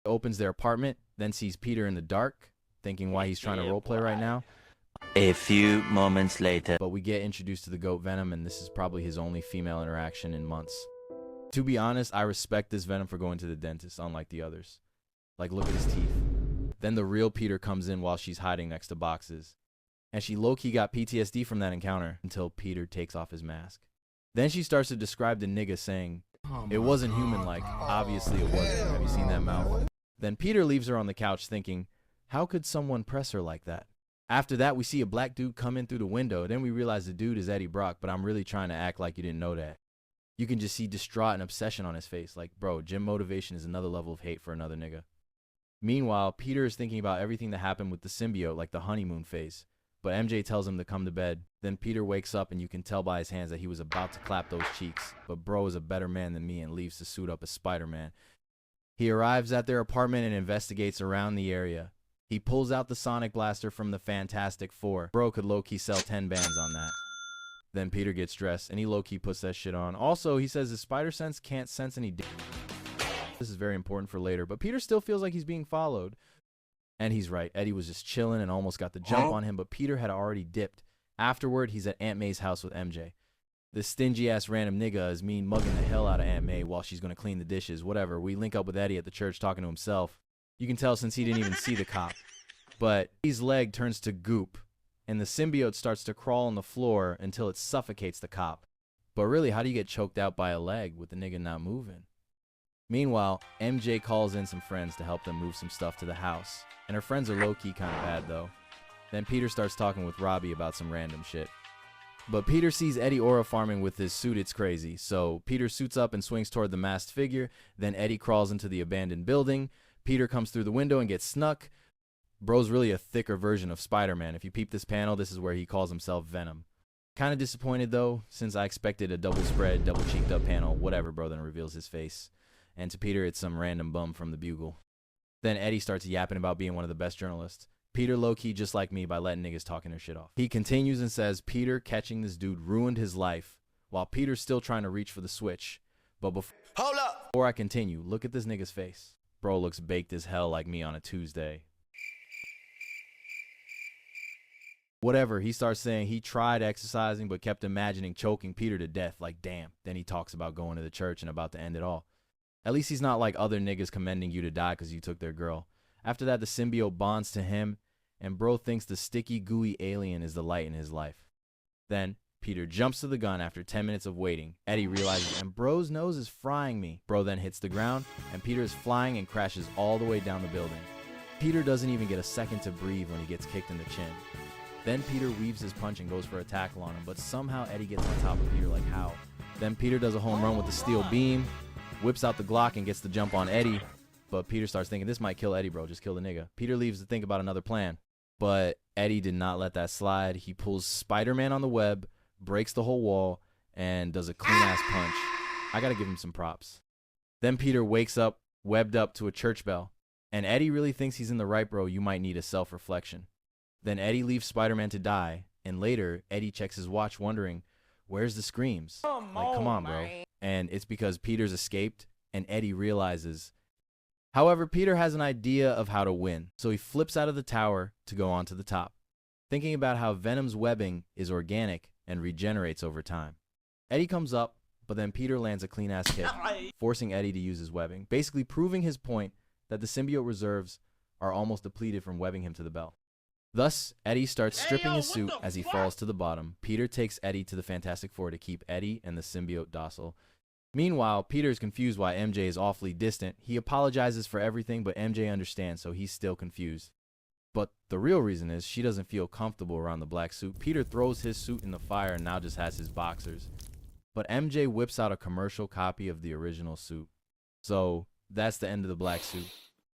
Opens their apartment, then sees Peter in the dark, thinking why he's trying to roleplay right now. A few moments later. But we get introduced to the goat Venom, and this is probably his only female interaction in months. To be honest, I respect this Venom for going to the dentist, unlike the others. Like, look at his teeth. Then the real Peter comes in while she's hiding next to boxes. And she low-key got PTSD from that encounter until Peter takes off his mask. Then she starts to describe the nigga saying, it wasn't human-like. Obviously it wasn't. Have you seen that mouth? Then Peter leaves her on the couch thinking, how could someone press her like that? After that, we see a black dude come in through the window. Then we realize the dude is Eddie Brock, but I'm really trying to act like you didn't know that. You can just see distraught and obsession on his face. Like, bro, gym motivation is another level of hate for another nigga. Meanwhile, Peter is thinking about everything that happened with the symbiote, like the honeymoon phase. But MJ tells him to come to bed. Then Peter wakes up and you can tell by his hands that he was about to clap those cheeks. But bro is a better man than me and leaves to suit up as Spider-Man. He arrives at their apartment and investigates around the area. He pulls out the sonic blaster from the Fantastic Four. Bro could low-key sell 10 bands on that. Then Peter gets dressed and he low-key puts that shit on. Also, he says his spider sense can't sense any This is very important for later, but Peter still feels like he's being followed. And he's right. Eddie was just chilling and almost got the jump on him, but Peter had already dipped. Afterward, he's at Aunt May's house with MJ. This stingy-ass random nigga is mean mugging the hell out of Aunt May while she's going to clean the dishes, whatever. We link up with Eddie at the church talking to himself. You can tell since he didn't even see the cop. But Eddie's leg turns to goop, and the symbiote starts to crawl on the floor until it suffocates the cop. But really, how do you get choked out by a leg with the nigga not moving? Meanwhile, MJ calls in some friends to help them move some stuff to the house. And her friends are low-key kind of bad, though. Then Peter starts talking with Robbie about some random shit. But Peter sees Eddie aura farming with his suit. It's crazy. So Peter suits up and swings toward the masked figure. Then Eddie crawls into the abandoned building. Peter comes through the window and gets snuck. Bro's really a thicker version of Spider-Man. If you peep this panel, this is where he calls himself Venom. Kind of disappointed, though, since I expected a double spread, double cheeked up panel. Whatever, bro, then reveals his face. And to Peter, it's some random bum from the Bugle. Then Eddie starts yapping about being one of the best journalists. Peter low-key just like me by letting niggas talking their shit off. He continues and says Peter catching this dude ruined his life, while Peter's still trying to reach for the switch. But before I continue, look at this nigga's face. Bro looks baked as hell like me on a Tuesday. Whatever, he starts saying he tried exercising but kept imagining choking Peter to death, like damn. Then he talks about going to the church and about to end it all. At least he's not like other niggas commending you to die because you took their girl. After that, the symbiote bonds to him, and bro thinks the sticky, gooey alien is the light in his life. Then, Peter jumps to the gun after 10 minutes of waiting. Eddie realizes, and bro's nose is frying me. Bro then hits the ground, and Peter is flying and crashes all the way down the building. Peter doesn't even get a second to breathe when he gets kicked in the chin. Then Peter weaves his punch and goes for a tackle on him, but somehow Eddie gets on top of Peter like how? Then Peter does a home run with the steel beam, whips out the Glock and gets the jump on Eddie. But Peter starts thinking, this might kill Eddie, bro. Just kill the nigga. Peter leaves to think about another plan. But Eddie did not let that slide. He pulls Spider-Man on the web, breaks the whole wall, and does a clean-ass punch. I gotta give him some props. Then Peter wakes up, webbed up to a church bell. And Eddie really thinks he's in the right, bro. You might need a self-reflection. Then Eddie leaves Spider-Man to die. And later, Eddie checks his watch wondering, where's the screams? Like, come on, bro. And it's because Peter's escaped, and Eddie realizes. However, Peter has an idea of how to win, so he flips out of the tower to go onto the top, thinking about how Venom's webbing is organic and regenerates over time. Eddie comes up, but then Peter lands a clean-ass kick, forcing Eddie to use his webbing, basically proving his point that the symbiote reserves are almost depleted from webbing him to the bell. Thus, Eddie starts stripping his suit as he falls to the bottom. Peter takes Eddie to the Fantastic Four to keep Eddie and the symbiote docile. Meanwhile, Peter is confused why MJ is awfully distant. He apologizes for everything, but MJ understands, so he's still confused. But the real reason is she doesn't feel comfortable around the black suit. Peter throws his suit in the fire and now just has his boxers. But MJ whips out a commercial copy of the original suit. So that's the end of the black suit.